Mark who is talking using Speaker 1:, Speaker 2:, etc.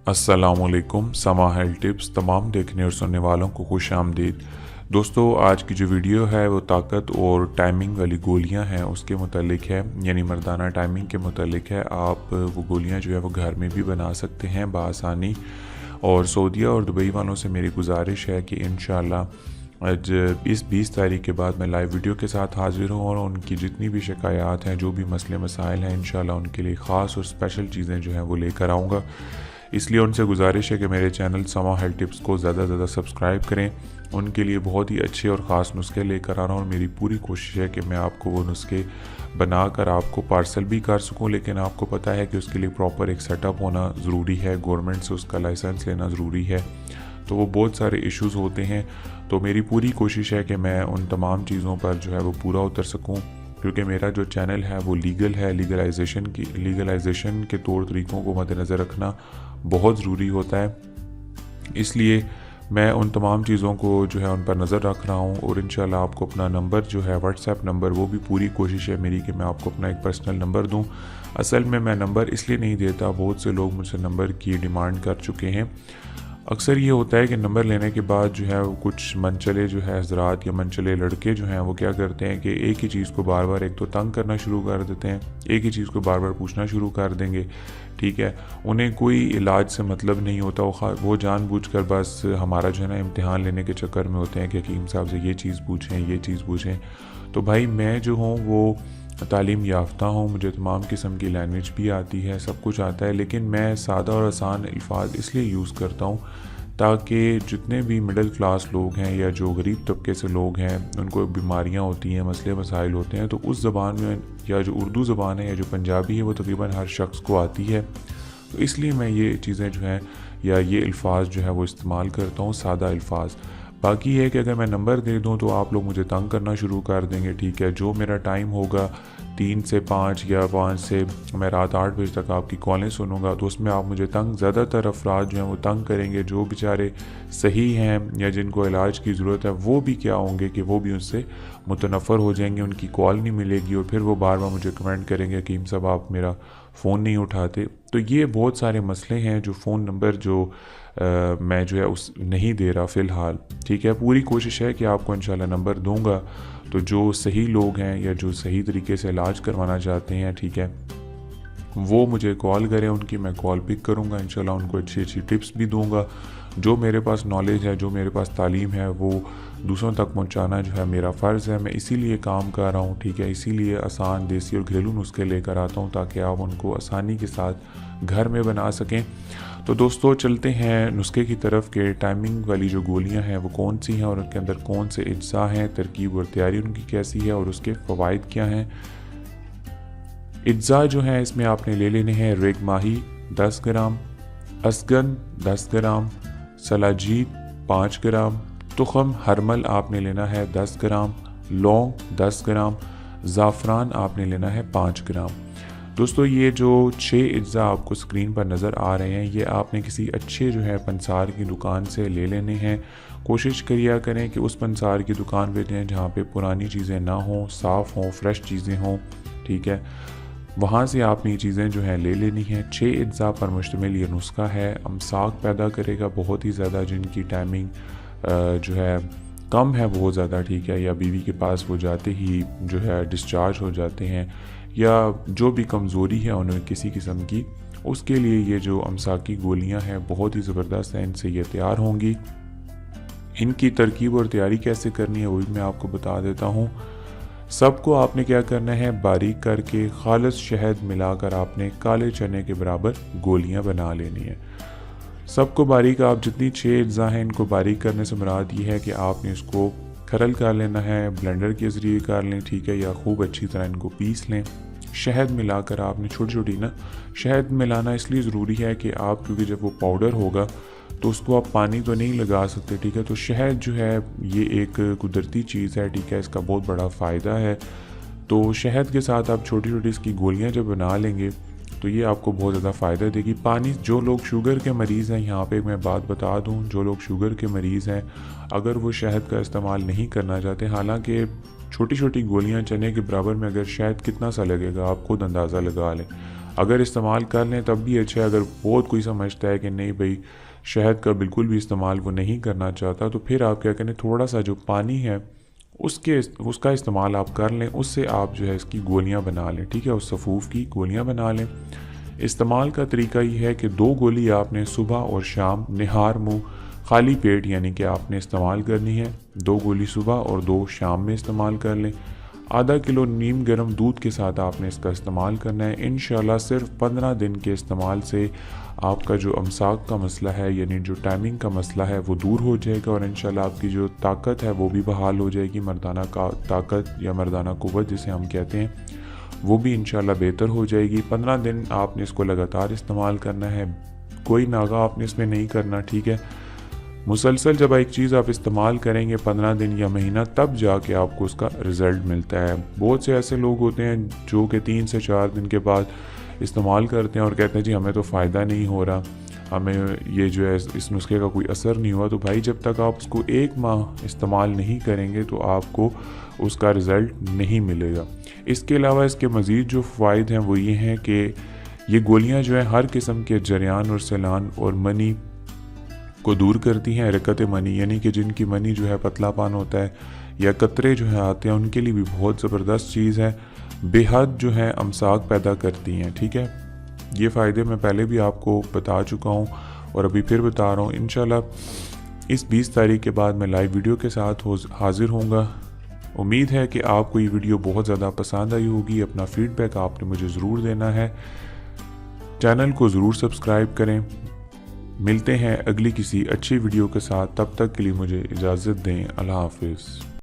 Speaker 1: अस्सलामुअलैकुम। समा health tips तमाम देखने और सुनने वालों को खुश आमदीद। दोस्तों, आज की जो वीडियो है वो ताकत और टाइमिंग वाली गोलियां हैं उसके मुतालिक है, यानी मर्दाना टाइमिंग के मुतालिक है। आप वो गोलियां जो है वो घर में भी बना सकते हैं बआसानी। और सऊदीया और दुबई वालों से मेरी गुजारिश है कि इंशाल्लाह आज इस 20 तारीख के बाद मैं लाइव वीडियो के साथ हाजिर हूँ और उनकी जितनी भी शिकायत हैं, जो भी मसले मसाइल हैं, इंशाल्लाह उनके लिए ख़ास और स्पेशल चीज़ें जो हैं वो लेकर आऊँगा। इसलिए उनसे गुजारिश है कि मेरे चैनल समा हेल्थ टिप्स को ज़्यादा से ज़्यादा सब्सक्राइब करें। उनके लिए बहुत ही अच्छे और ख़ास नुस्खे लेकर आ रहा हूँ और मेरी पूरी कोशिश है कि मैं आपको वो नुस्खे बनाकर आपको पार्सल भी कर सकूँ। लेकिन आपको पता है कि उसके लिए प्रॉपर एक सेटअप होना ज़रूरी है, गवर्नमेंट से उसका लाइसेंस लेना ज़रूरी है, तो वो बहुत सारे इश्यूज़ होते हैं। तो मेरी पूरी कोशिश है कि मैं उन तमाम चीज़ों पर जो है वो पूरा उतर सकूँ, क्योंकि मेरा जो चैनल है वो लीगल है। लीगलाइजेशन के तौर तरीक़ों को मद्देनज़र रखना बहुत ज़रूरी होता है। इसलिए मैं उन तमाम चीज़ों को जो है उन पर नज़र रख रहा हूँ और इंशाल्लाह आपको अपना नंबर जो है व्हाट्सएप नंबर, वो भी पूरी कोशिश है मेरी कि मैं आपको अपना एक पर्सनल नंबर दूँ। असल में मैं नंबर इसलिए नहीं देता, बहुत से लोग मुझसे नंबर की डिमांड कर चुके हैं। अक्सर ये होता है कि नंबर लेने के बाद जो है वो कुछ मनचले जो है हज़रात या मनचले लड़के जो हैं वो क्या करते हैं कि एक ही चीज़ को बार बार एक तो तंग करना शुरू कर देते हैं, एक ही चीज़ को बार बार पूछना शुरू कर देंगे। ठीक है, उन्हें कोई इलाज से मतलब नहीं होता, वो जानबूझकर बस हमारा जो है ना इम्तिहान लेने के चक्कर में होते हैं कि हकीम साहब से ये चीज़ पूछें, ये चीज़ पूछें। तो भाई, मैं जो हूँ वो तालीम याफ्ता हूँ, मुझे तमाम किस्म की लैंग्वेज भी आती है, सब कुछ आता है, लेकिन मैं सादा और आसान अल्फाज इसलिए यूज़ करता हूँ ताकि जितने भी मिडिल क्लास लोग हैं या जो गरीब तबके से लोग हैं, उनको बीमारियाँ होती हैं, मसले मसाइल होते हैं, तो उस ज़बान में या जो उर्दू ज़बान है या जो पंजाबी है वो तकरीबन हर शख्स को आती है। तो इसलिए मैं ये चीज़ें जो हैं या ये अल्फाज जो है वो इस्तेमाल करता हूँ, सादा अल्फाज। बाकी है कि अगर मैं नंबर दे दूं तो आप लोग मुझे तंग करना शुरू कर देंगे। ठीक है, जो मेरा टाइम होगा 3 से 5 या 5 से मैं रात 8 बजे तक आपकी कॉलें सुनूंगा, तो उसमें आप मुझे तंग, ज़्यादातर अफराद जो हैं वो तंग करेंगे। जो बेचारे सही हैं या जिनको इलाज की ज़रूरत है वो भी क्या होंगे कि वो भी उससे मुतनफ़र हो जाएंगे, उनकी कॉल नहीं मिलेगी और फिर वो बार बार मुझे कमेंट करेंगे हकीम साहब आप मेरा फ़ोन नहीं उठाते। तो ये बहुत सारे मसले हैं जो फ़ोन नंबर जो मैं जो है उस नहीं दे रहा फ़िलहाल। ठीक है, पूरी कोशिश है कि आपको इंशाल्लाह नंबर दूंगा, तो जो सही लोग हैं या जो सही तरीके से इलाज करवाना चाहते हैं, ठीक है, वो मुझे कॉल करें, उनकी मैं कॉल पिक करूंगा, इंशाल्लाह उनको अच्छी अच्छी टिप्स भी दूंगा। जो मेरे पास नॉलेज है, जो मेरे पास तालीम है, वो दूसरों तक पहुंचाना जो है मेरा फ़र्ज़ है। मैं इसीलिए काम कर रहा हूँ। ठीक है, इसीलिए आसान देसी और घरेलू नुस्खे लेकर आता हूँ ताकि आप उनको आसानी के साथ घर में बना सकें। तो दोस्तों, चलते हैं नुस्खे की तरफ के टाइमिंग वाली जो गोलियां हैं वो कौन सी हैं और उनके अंदर कौन से अज्जा हैं, तरकीब और तैयारी उनकी कैसी है और उसके फ़वाइद क्या हैं। अज्जा जो हैं इसमें आपने ले लेने हैं रेग माही 10 ग्राम, असगन 10 ग्राम, सलाजीत 5 ग्राम, तुखम हरमल आपने लेना है 10 ग्राम, लौंग 10 ग्राम, ज़ाफ़रान आपने लेना है 5 ग्राम। दोस्तों, ये जो 6 अज्जा आपको स्क्रीन पर नज़र आ रहे हैं, ये आपने किसी अच्छे जो है पंसार की दुकान से ले लेने हैं। कोशिश करिए करें कि उस पंसार की दुकान पे जाएं जहाँ पे पुरानी चीज़ें ना हों, साफ़ हों, फ्रेश चीज़ें हों। ठीक है, वहाँ से आपने ये चीज़ें जो हैं ले लेनी हैं। 6 अज्जा पर मुश्तमिल ये नुस्खा है, अमसाक पैदा करेगा बहुत ही ज़्यादा, जिनकी टाइमिंग जो है कम है बहुत ज़्यादा। ठीक है, या बीवी के पास वो जाते ही जो है डिस्चार्ज हो जाते हैं या जो भी कमज़ोरी है उन्हें किसी किस्म की, उसके लिए ये जो अमसाकी गोलियां हैं बहुत ही ज़बरदस्त हैं, इनसे ये तैयार होंगी। इनकी तरकीब और तैयारी कैसे करनी है वो भी मैं आपको बता देता हूँ। सबको आपने क्या करना है, बारीक करके खालिस शहद मिलाकर आपने काले चने के बराबर गोलियां बना लेनी है। सबको बारीक, आप जितनी 6 अज्जा हैं इनको बारीक करने से मुराद ये है कि आपने इसको खरल कर लेना है, ब्लेंडर के ज़रिए कर लें। ठीक है, या खूब अच्छी तरह इनको पीस लें। शहद मिलाकर आपने छोटी छोटी ना, शहद मिलाना इसलिए ज़रूरी है कि आप, क्योंकि जब वो पाउडर होगा तो उसको आप पानी तो नहीं लगा सकते। ठीक है, तो शहद जो है ये एक कुदरती चीज़ है। ठीक है, इसका बहुत बड़ा फ़ायदा है। तो शहद के साथ आप छोटी छोटी इसकी गोलियां जब बना लेंगे तो ये आपको बहुत ज़्यादा फ़ायदा देगी। पानी, जो लोग शुगर के मरीज़ हैं, यहाँ पे मैं बात बता दूँ, जो लोग शुगर के मरीज़ हैं अगर वो शहद का इस्तेमाल नहीं करना चाहते, हालांकि छोटी छोटी गोलियां चने के बराबर में अगर शहद कितना सा लगेगा आप खुद अंदाज़ा लगा लें। اگر استعمال کر لیں تب بھی اچھا ہے. اگر بہت کوئی سمجھتا ہے کہ نہیں بھائی شہد کا بالکل بھی استعمال وہ نہیں کرنا چاہتا تو پھر آپ کیا کریں, تھوڑا سا جو پانی ہے اس کا استعمال آپ کر لیں, اس سے آپ جو ہے اس کی گولیاں بنا لیں. ٹھیک ہے, اس سفوف کی گولیاں بنا لیں. استعمال کا طریقہ یہ ہے کہ 2 گولی آپ نے صبح اور شام نہار منہ خالی پیٹ یعنی کہ آپ نے استعمال کرنی ہے. 2 گولی صبح اور 2 شام میں استعمال کر لیں. ½ کلو نیم گرم دودھ کے ساتھ آپ نے اس کا استعمال کرنا ہے. انشاءاللہ صرف 15 دن کے استعمال سے آپ کا جو امساک کا مسئلہ ہے یعنی جو ٹائمنگ کا مسئلہ ہے وہ دور ہو جائے گا, اور انشاءاللہ آپ کی جو طاقت ہے وہ بھی بحال ہو جائے گی. مردانہ طاقت یا مردانہ قوت جسے ہم کہتے ہیں وہ بھی انشاءاللہ بہتر ہو جائے گی. 15 دن آپ نے اس کو لگاتار استعمال کرنا ہے, کوئی ناغہ آپ نے اس میں نہیں کرنا. ٹھیک ہے, مسلسل جب ایک چیز آپ استعمال کریں گے 15 دن یا مہینہ تب جا کے آپ کو اس کا رزلٹ ملتا ہے. بہت سے ایسے لوگ ہوتے ہیں جو کہ 3 سے 4 دن کے بعد استعمال کرتے ہیں اور کہتے ہیں جی ہمیں تو فائدہ نہیں ہو رہا, ہمیں یہ جو ہے اس نسخے کا کوئی اثر نہیں ہوا. تو بھائی جب تک آپ اس کو 1 ماہ استعمال نہیں کریں گے تو آپ کو اس کا رزلٹ نہیں ملے گا. اس کے علاوہ اس کے مزید جو فوائد ہیں وہ یہ ہیں کہ یہ گولیاں جو ہیں ہر قسم کے جریان اور سیلان اور منی کو دور کرتی ہیں. حرکت منی یعنی کہ جن کی منی جو ہے پتلا پان ہوتا ہے یا قطرے جو ہیں آتے ہیں ان کے لیے بھی بہت زبردست چیز ہے. بے حد جو ہے امساک پیدا کرتی ہیں. ٹھیک ہے, یہ فائدے میں پہلے بھی آپ کو بتا چکا ہوں اور ابھی پھر بتا رہا ہوں. انشاءاللہ اس 20 تاریخ کے بعد میں لائیو ویڈیو کے ساتھ حاضر ہوں گا. امید ہے کہ آپ کو یہ ویڈیو بہت زیادہ پسند آئی ہوگی. اپنا فیڈ بیک آپ نے مجھے ضرور دینا ہے. چینل کو ضرور سبسکرائب کریں. ملتے ہیں اگلی کسی اچھی ویڈیو کے ساتھ, تب تک کے لیے مجھے اجازت دیں. اللہ حافظ.